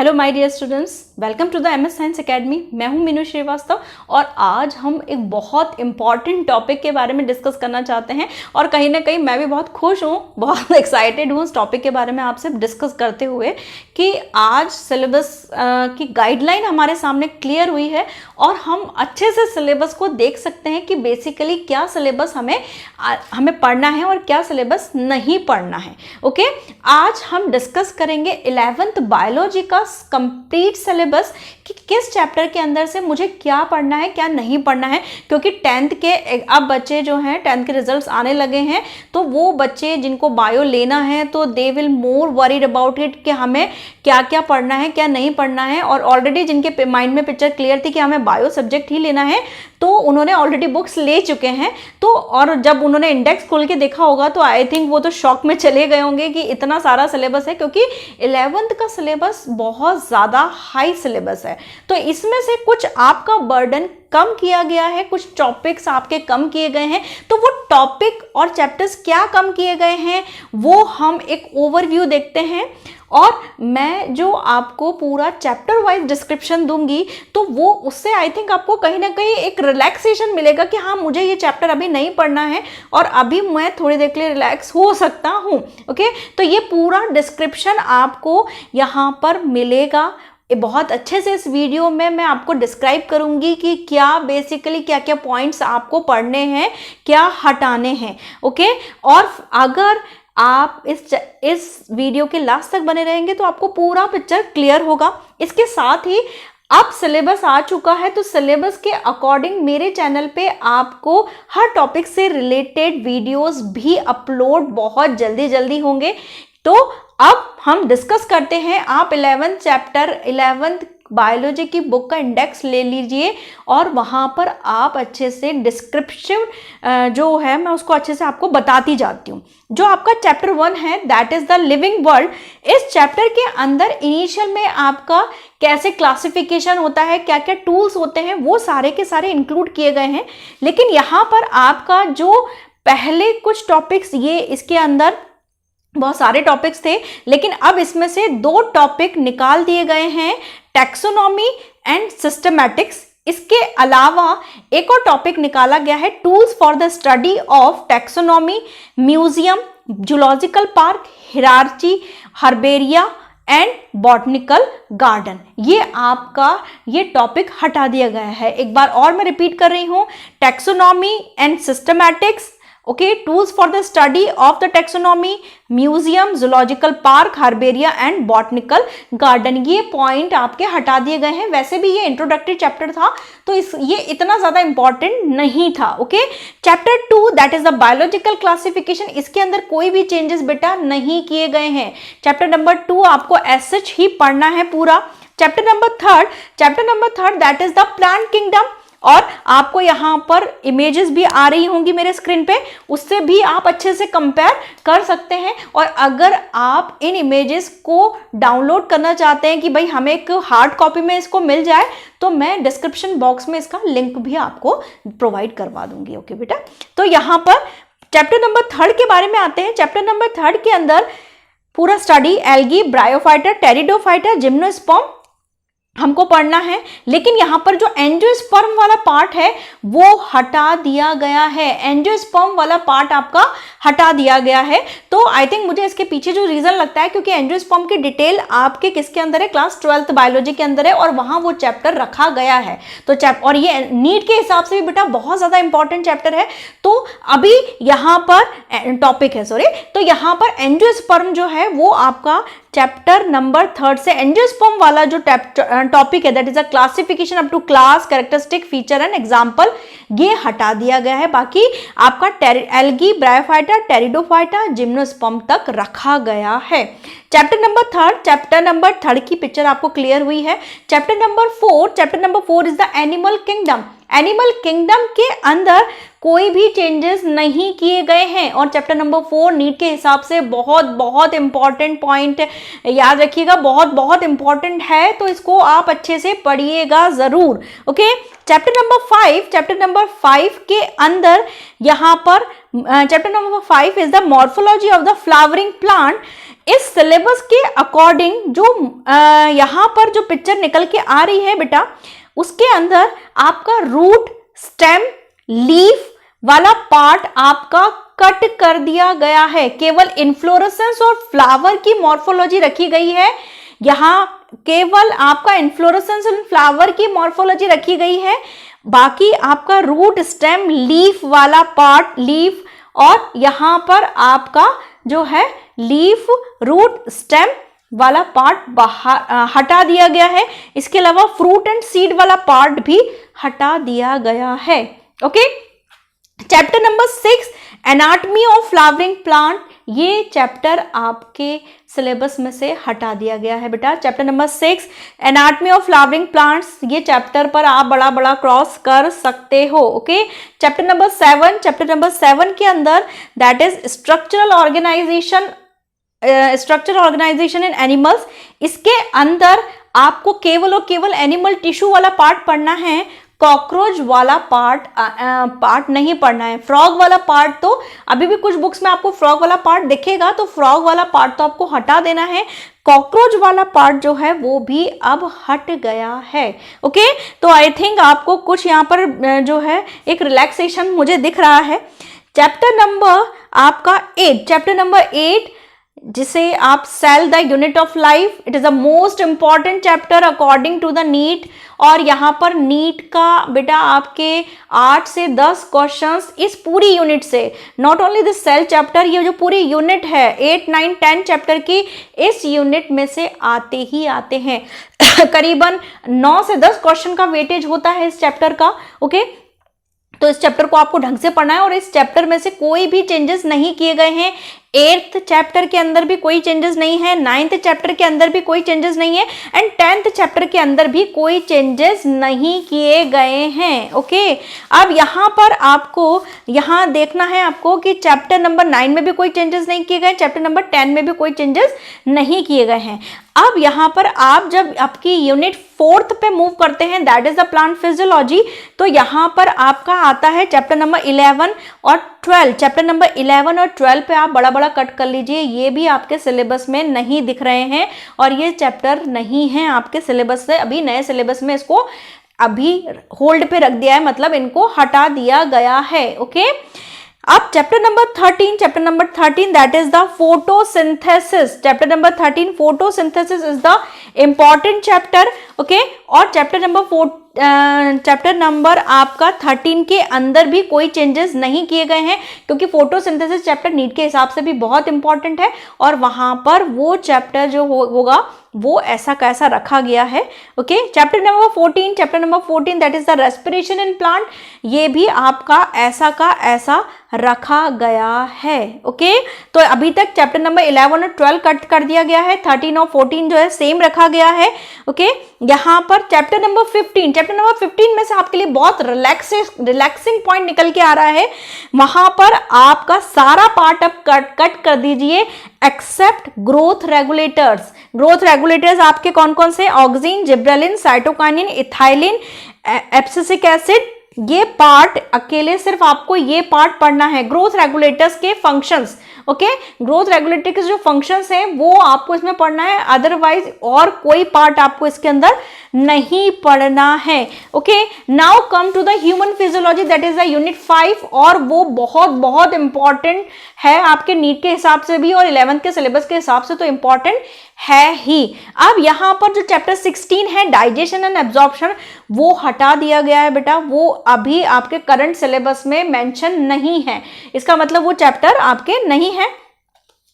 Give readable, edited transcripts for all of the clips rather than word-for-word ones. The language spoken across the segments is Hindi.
Hello my dear students, welcome to the MS science academy. मैं हूं मीनू श्रीवास्तव और आज हम एक बहुत इंपॉर्टेंट टॉपिक के बारे में डिस्कस करना चाहते हैं और कहीं ना कहीं मैं भी बहुत खुश हूं, बहुत एक्साइटेड हूं उस टॉपिक के बारे में आपसे डिस्कस करते हुए कि आज सिलेबस की गाइडलाइन हमारे सामने क्लियर हुई है और हम अच्छे से सिलेबस को देख सकते हैं कि बेसिकली क्या सिलेबस हमें पढ़ना है और क्या सिलेबस नहीं पढ़ना है। ओके, आज हम डिस्कस करेंगे 11th बायोलॉजी का कंप्लीट सिलेबस कि किस चैप्टर के अंदर से मुझे क्या पढ़ना है क्या नहीं पढ़ना है, क्योंकि 10th के अब बच्चे जो हैं 10th के रिजल्ट्स आने लगे हैं, तो वो बच्चे जिनको बायो लेना है तो they will more worried about it कि हमें क्या क्या पढ़ना है क्या नहीं पढ़ना है। और ऑलरेडी जिनके माइंड में पिक्चर क्लियर थी कि हमें बायो सब्जेक्ट ही लेना है तो उन्होंने ऑलरेडी बुक्स ले चुके हैं, तो और जब उन्होंने इंडेक्स खोल के देखा होगा तो आई थिंक वो तो शॉक में चले गए होंगे कि इतना सारा सिलेबस है, क्योंकि 11th का सिलेबस बहुत ज़्यादा हाई सिलेबस है। तो इसमें से कुछ आपका बर्डन कम किया गया है, कुछ टॉपिक्स आपके कम किए गए हैं, तो वो टॉपिक और चैप्टर्स क्या कम किए गए हैं वो हम एक ओवरव्यू देखते हैं। और मैं जो आपको पूरा चैप्टर वाइज डिस्क्रिप्शन दूंगी तो वो उससे आई थिंक आपको कहीं ना कहीं एक रिलैक्सेशन मिलेगा कि हाँ मुझे ये चैप्टर अभी नहीं पढ़ना है और अभी मैं थोड़ी देर के लिए रिलैक्स हो सकता हूँ। ओके, तो ये पूरा डिस्क्रिप्शन आपको यहाँ पर मिलेगा बहुत अच्छे से। इस वीडियो में मैं आपको डिस्क्राइब करूंगी कि क्या बेसिकली क्या क्या पॉइंट्स आपको पढ़ने हैं क्या हटाने हैं। ओके, और अगर आप इस वीडियो के लास्ट तक बने रहेंगे तो आपको पूरा पिक्चर क्लियर होगा। इसके साथ ही अब सिलेबस आ चुका है तो सिलेबस के अकॉर्डिंग मेरे चैनल पे आपको हर टॉपिक से रिलेटेड वीडियोस भी अपलोड बहुत जल्दी होंगे। तो अब हम डिस्कस करते हैं। आप 11th बायोलॉजी की बुक का इंडेक्स ले लीजिए और वहाँ पर आप अच्छे से डिस्क्रिप्शन जो है मैं उसको अच्छे से आपको बताती जाती हूँ। जो आपका चैप्टर 1 है that is the living world, इस चैप्टर के अंदर इनिशियल में आपका कैसे क्लासिफिकेशन होता है क्या क्या टूल्स होते हैं वो सारे के सारे इंक्लूड किए गए हैं। लेकिन यहाँ पर आपका जो पहले कुछ टॉपिक्स ये इसके अंदर बहुत सारे टॉपिक्स थे, लेकिन अब इसमें से 2 टॉपिक निकाल दिए गए हैं, टैक्सोनॉमी एंड सिस्टमैटिक्स। इसके अलावा एक और टॉपिक निकाला गया है tools for the study of taxonomy, museum, zoological park, hierarchy, herbaria and botanical garden. ये आपका ये टॉपिक हटा दिया गया है। एक बार और मैं रिपीट कर रही हूँ, taxonomy and systematics, okay, tools for the study of the taxonomy, museum, zoological park, herbaria and botanical garden, ये पॉइंट आपके हटा दिए गए हैं। वैसे भी ये इंट्रोडक्टरी चैप्टर था तो ये इतना ज्यादा इंपॉर्टेंट नहीं था। Okay, chapter 2 that is the biological classification, इसके अंदर कोई भी चेंजेस बेटा नहीं किए गए हैं। चैप्टर नंबर 2 आपको एज सच ही पढ़ना है पूरा। Chapter number third that is the plant kingdom, और आपको यहाँ पर इमेजेस भी आ रही होंगी मेरे स्क्रीन पे, उससे भी आप अच्छे से कंपेयर कर सकते हैं। और अगर आप इन इमेजेस को डाउनलोड करना चाहते हैं कि भाई हमें एक हार्ड कॉपी में इसको मिल जाए तो मैं डिस्क्रिप्शन बॉक्स में इसका लिंक भी आपको प्रोवाइड करवा दूंगी। ओके बेटा, तो यहाँ पर चैप्टर नंबर 3 के बारे में आते हैं। चैप्टर नंबर 3 के अंदर पूरा study algae, bryophyta, pteridophyta, gymnosperm हमको पढ़ना है। लेकिन यहां पर जो एंजियोस्पर्म वाला पार्ट है वो हटा दिया गया है। एंजियोस्पर्म वाला पार्ट आपका हटा दिया गया है। तो आई थिंक मुझे इसके पीछे जो रीजन लगता है, क्योंकि एंजियोस्पर्म की डिटेल आपके किसके अंदर है, क्लास 12th बायोलॉजी के अंदर है और वहां वो चैप्टर रखा गया है। तो और ये नीट के हिसाब से भी बेटा बहुत ज्यादा इंपॉर्टेंट चैप्टर है। तो अभी यहाँ पर टॉपिक है तो यहाँ पर एंजियोस्पर्म जो है वो आपका चैप्टर नंबर 3 से एंजियोस्पर्म वाला जो टॉपिक है that is a classification up to class, characteristic, feature and example, ये हटा दिया गया है। बाकी आपका एल्गी, ब्रायोफाइटा, टेरिडोफाइटा, जिम्नोस्पर्म तक रखा गया है। चैप्टर नंबर 3 की पिक्चर आपको क्लियर हुई है। Chapter number 4 is the animal kingdom. Animal kingdom के अंदर कोई भी चेंजेस नहीं किए गए हैं और चैप्टर नंबर 4 नीट के हिसाब से बहुत इंपॉर्टेंट पॉइंट याद रखिएगा, बहुत इंपॉर्टेंट है, तो इसको आप अच्छे से पढ़िएगा जरूर। ओके, चैप्टर नंबर 5 के अंदर यहाँ पर chapter number 5 is the morphology of the flowering plant. इस सिलेबस के अकॉर्डिंग जो यहाँ पर जो पिक्चर निकल के आ रही है बेटा, उसके अंदर आपका रूट, स्टेम, लीफ वाला पार्ट आपका कट कर दिया गया है। केवल इन्फ्लोरेसेंस और फ्लावर की मॉर्फोलॉजी रखी गई है। यहाँ केवल आपका इन्फ्लोरेसेंस और फ्लावर की मॉर्फोलॉजी रखी गई है। बाकी आपका रूट, स्टेम, लीफ वाला पार्ट, लीफ और यहाँ पर आपका जो है लीफ, रूट, स्टेम वाला पार्ट बाहर हटा दिया गया है। इसके अलावा फ्रूट एंड सीड वाला पार्ट भी हटा दिया गया है। Okay, chapter number 6 anatomy of flowering plant, ये चैप्टर आपके सिलेबस में से हटा दिया गया है बेटा। Chapter number 6 anatomy of flowering plants, ये चैप्टर पर आप बड़ा बड़ा क्रॉस कर सकते हो। ओके, चैप्टर नंबर 7 के अंदर that is structural organisation in animals, इसके अंदर आपको केवल और केवल एनिमल टिश्यू वाला पार्ट पढ़ना है, कॉकरोच वाला पार्ट नहीं पढ़ना है। फ्रॉग वाला पार्ट तो अभी भी कुछ बुक्स में आपको फ्रॉग वाला पार्ट दिखेगा, तो फ्रॉग वाला पार्ट तो आपको हटा देना है। कॉकरोच वाला पार्ट जो है वो भी अब हट गया है। ओके, तो आई थिंक आपको कुछ यहाँ पर जो है एक रिलैक्सेशन मुझे दिख रहा है। चैप्टर नंबर आपका 8, चैप्टर नंबर 8 जिसे आप cell the unit of life, it is the most important chapter according to the NEET. और यहाँ पर नीट का बेटा आपके 8 से 10 क्वेश्चंस इस पूरी यूनिट से, not only this cell chapter, ये जो पूरी यूनिट है 8, 9, 10 चैप्टर की, इस यूनिट में से आते ही आते हैं। करीबन 9 से 10 क्वेश्चन का वेटेज होता है इस चैप्टर का। ओके, तो इस चैप्टर को आपको ढंग से पढ़ना है और इस चैप्टर में से कोई भी चेंजेस नहीं किए गए हैं। 8th चैप्टर के अंदर भी कोई चेंजेस नहीं है, 9th चैप्टर के अंदर भी कोई चेंजेस नहीं है एंड 10th चैप्टर के अंदर भी कोई चेंजेस नहीं किए गए हैं। ओके, अब यहाँ पर आपको यहाँ देखना है आपको कि चैप्टर नंबर 9 में भी कोई चेंजेस नहीं किए गए, चैप्टर नंबर 10 में भी कोई चेंजेस नहीं किए गए हैं। अब यहाँ पर आप जब आपकी यूनिट 4th पे मूव करते हैं, that is the plant physiology, तो यहाँ पर आपका आता है चैप्टर नंबर 11 और 12। चैप्टर नंबर 11 और 12 पे आप बड़ा बड़ा कट कर लीजिए, ये भी आपके सिलेबस में नहीं दिख रहे हैं और ये चैप्टर नहीं है आपके सिलेबस से। अभी नए सिलेबस में इसको अभी होल्ड पे रख दिया है, मतलब इनको हटा दिया गया है। ओके, अब chapter number 13 that is the photosynthesis. Chapter number 13 photosynthesis is the important chapter. Okay, और चैप्टर नंबर आपका 13 के अंदर भी कोई चेंजेस नहीं किए गए हैं, क्योंकि फोटोसिंथेसिस चैप्टर नीट के हिसाब से भी बहुत इंपॉर्टेंट है और वहां पर वो चैप्टर जो होगा वो ऐसा कैसा रखा गया है। Okay, chapter number 14 that is the respiration in plant, ये भी आपका ऐसा का ऐसा रखा गया है। ओके, तो अभी तक चैप्टर नंबर 11 और 12 कट कर दिया गया है, 13 और 14 जो है सेम रखा गया है। ओके, यहाँ पर चैप्टर नंबर 15 में से आपके लिए बहुत रिलैक्सिंग पॉइंट निकल के आ रहा है। वहां पर आपका सारा पार्ट अब कट कर दीजिए except growth regulators. Growth regulators आपके कौन कौन से? Auxin, gibberellin, cytokinin, ethylene, abscisic acid. ये पार्ट अकेले सिर्फ आपको ये पार्ट पढ़ना है, ग्रोथ रेगुलेटर्स के फंक्शंस। ओके, ग्रोथ रेगुलेटर के जो फंक्शंस हैं वो आपको इसमें पढ़ना है, अदरवाइज और कोई पार्ट आपको इसके अंदर नहीं पढ़ना है। Okay, now come to the human physiology that is the unit 5, और वो बहुत बहुत इंपॉर्टेंट है आपके नीट के हिसाब से भी और 11th के सिलेबस के हिसाब से तो इंपॉर्टेंट है ही। अब यहाँ पर जो चैप्टर 16 है डाइजेशन एंड एब्जॉर्प्शन, वो हटा दिया गया है बेटा, वो अभी आपके करंट सिलेबस में मेंशन नहीं है, इसका मतलब वो चैप्टर आपके नहीं है।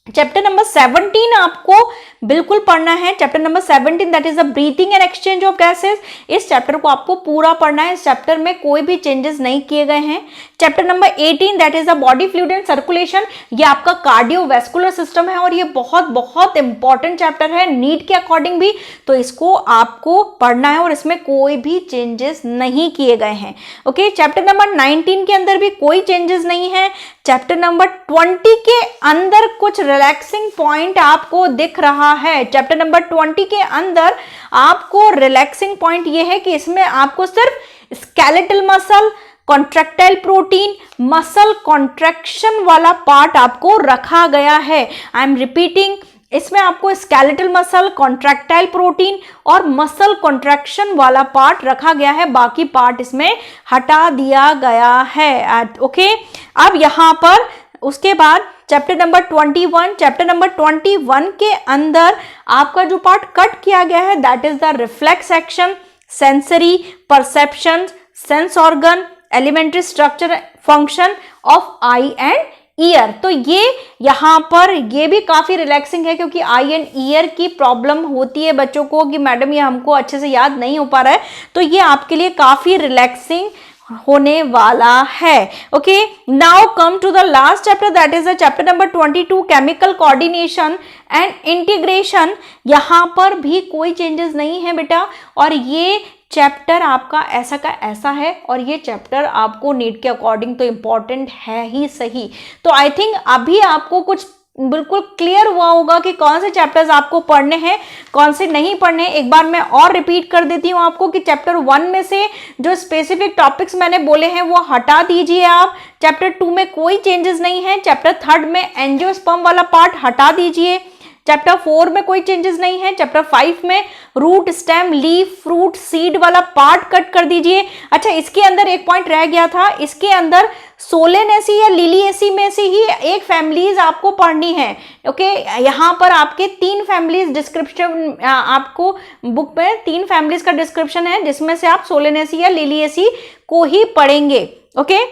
चैप्टर नंबर 17 आपको बिल्कुल पढ़ना है। Chapter number 17 that is the breathing and exchange of gases, इस चैप्टर को आपको पूरा पढ़ना है। इस चैप्टर में कोई भी चेंजेस नहीं किए गए हैं। Chapter number 18 that is the body fluid and circulation, ये आपका कार्डियोवैस्कुलर सिस्टम है और ये बहुत बहुत इंपॉर्टेंट चैप्टर है नीट के अकॉर्डिंग भी, तो इसको आपको पढ़ना है और इसमें कोई भी चेंजेस नहीं किए गए हैं। ओके, चैप्टर नंबर 19 के अंदर भी कोई चेंजेस नहीं है। चैप्टर नंबर 20 के अंदर कुछ रिलैक्सिंग पॉइंट आपको दिख रहा है। चैप्टर नंबर 20 के अंदर आपको रिलैक्सिंग पॉइंट ये है कि इसमें आपको सिर्फ skeletal muscle, contractile protein, muscle contraction वाला पार्ट आपको रखा गया है। आई एम रिपीटिंग, इसमें आपको स्केलेटल मसल, कॉन्ट्रैक्टाइल प्रोटीन और मसल कॉन्ट्रैक्शन वाला पार्ट रखा गया है, बाकी पार्ट इसमें हटा दिया गया है। ओके, अब यहां पर उसके बाद चैप्टर नंबर 21 के अंदर आपका जो पार्ट कट किया गया है that is the reflex action, sensory, perception, sense organ, elementary structure, function of eye and ear. तो ये यहाँ पर ये भी काफी रिलैक्सिंग है, क्योंकि आई एंड ईयर की प्रॉब्लम होती है बच्चों को कि मैडम ये हमको अच्छे से याद नहीं हो पा रहा है, तो ये आपके लिए काफी रिलैक्सिंग होने वाला है। Okay, now come to the last chapter that is the chapter number 22 chemical coordination and integration. यहां पर भी कोई चेंजेस नहीं है बेटा, और ये चैप्टर आपका ऐसा का ऐसा है, और ये चैप्टर आपको नीट के अकॉर्डिंग तो इंपॉर्टेंट है ही सही। तो आई थिंक अभी आपको कुछ बिल्कुल क्लियर हुआ होगा कि कौन से चैप्टर्स आपको पढ़ने हैं, कौन से नहीं पढ़ने। एक बार मैं और रिपीट कर देती हूँ आपको कि चैप्टर 1 में से जो स्पेसिफिक टॉपिक्स मैंने बोले हैं वो हटा दीजिए आप। चैप्टर 2 में कोई चेंजेस नहीं है। चैप्टर 3 में एंजियोस्पर्म वाला पार्ट हटा दीजिए। चैप्टर 4 में कोई चेंजेस नहीं है। चैप्टर 5 में root, stem, leaf, fruit, seed वाला पार्ट कट कर दीजिए। अच्छा, इसके अंदर एक पॉइंट रह गया था, इसके अंदर सोलेनेसी या लिलिएसी में से ही एक फैमिलीज आपको पढ़नी है। ओके, यहाँ पर आपके 3 फैमिलीज डिस्क्रिप्शन, आपको बुक में 3 फैमिलीज का डिस्क्रिप्शन है, जिसमें से आप सोलेनेसी या लिलिएसी को ही पढ़ेंगे। Okay,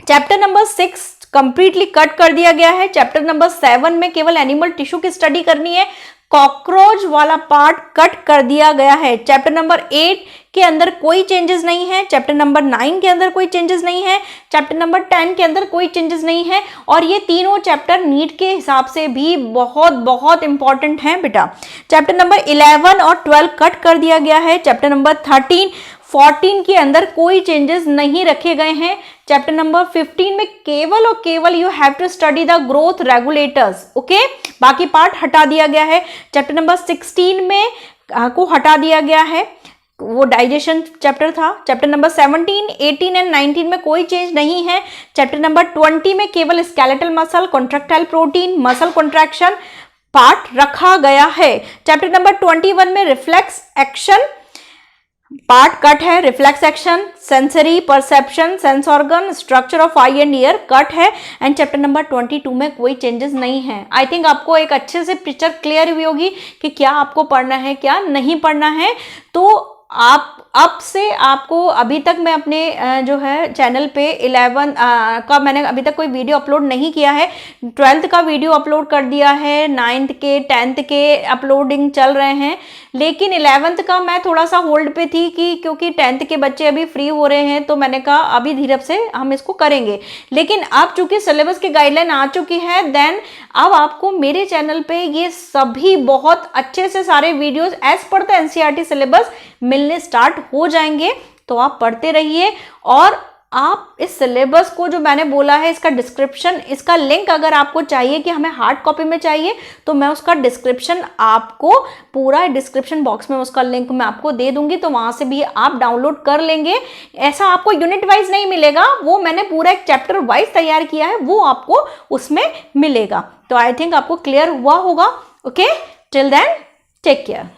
chapter number 6 completely cut कर दिया गया है। चैप्टर नंबर 7 में केवल एनिमल टिश्यू की स्टडी करनी है। कॉकरोच वाला पार्ट कट कर दिया गया है। चैप्टर नंबर 8 के अंदर कोई चेंजेस नहीं है। चैप्टर नंबर 9 के अंदर कोई चेंजेस नहीं है। चैप्टर नंबर 10 के अंदर कोई चेंजेस नहीं है। और ये तीनों चैप्टर नीट के हिसाब से भी बहुत बहुत इंपॉर्टेंट हैं बेटा। चैप्टर नंबर 11 और 12 कट कर दिया गया है। चैप्टर नंबर 13, 14 के अंदर कोई चेंजेस नहीं रखे गए हैं। चैप्टर नंबर 15 में केवल और केवल you have to study the growth regulators. Okay, बाकी पार्ट हटा दिया गया है। चैप्टर नंबर 16 में को हटा दिया गया है, वो डाइजेशन चैप्टर था। चैप्टर नंबर 17, 18 एंड 19 में कोई चेंज नहीं है। चैप्टर नंबर 20 में केवल skeletal muscle, contractile protein, muscle contraction part रखा गया है। चैप्टर नंबर 21 में रिफ्लेक्स एक्शन पार्ट कट है। Reflex action, sensory, perception, sense organ, structure of eye and year cut है। एंड चैप्टर नंबर 22 में कोई चेंजेस नहीं है। आई थिंक आपको एक अच्छे से पिक्चर क्लियर हुई होगी कि क्या आपको पढ़ना है, क्या नहीं पढ़ना है। तो आप अब से आपको, अभी तक मैं अपने जो है चैनल पे 11 का मैंने अभी तक कोई वीडियो अपलोड नहीं किया है। 12th का वीडियो अपलोड कर दिया है, 9th के 10th के अपलोडिंग चल रहे हैं, लेकिन 11th का मैं थोड़ा सा होल्ड पे थी कि क्योंकि 10th के बच्चे अभी फ्री हो रहे हैं, तो मैंने कहा अभी धीरे से हम इसको करेंगे। लेकिन अब चूंकि सिलेबस की गाइडलाइन आ चुकी है, देन अब आपको मेरे चैनल पे ये सभी बहुत अच्छे से सारे videos as per the NCERT syllabus मिलने स्टार्ट हो जाएंगे। तो आप पढ़ते रहिए, और आप इस सिलेबस को जो मैंने बोला है इसका डिस्क्रिप्शन, इसका लिंक अगर आपको चाहिए कि हमें हार्ड कॉपी में चाहिए, तो मैं उसका डिस्क्रिप्शन आपको पूरा डिस्क्रिप्शन बॉक्स में उसका लिंक मैं आपको दे दूंगी, तो वहां से भी आप डाउनलोड कर लेंगे। ऐसा आपको यूनिट वाइज नहीं मिलेगा, वो मैंने पूरा एक चैप्टर वाइज तैयार किया है, वो आपको उसमें मिलेगा। तो आई थिंक आपको क्लियर हुआ होगा। Okay, till then take care.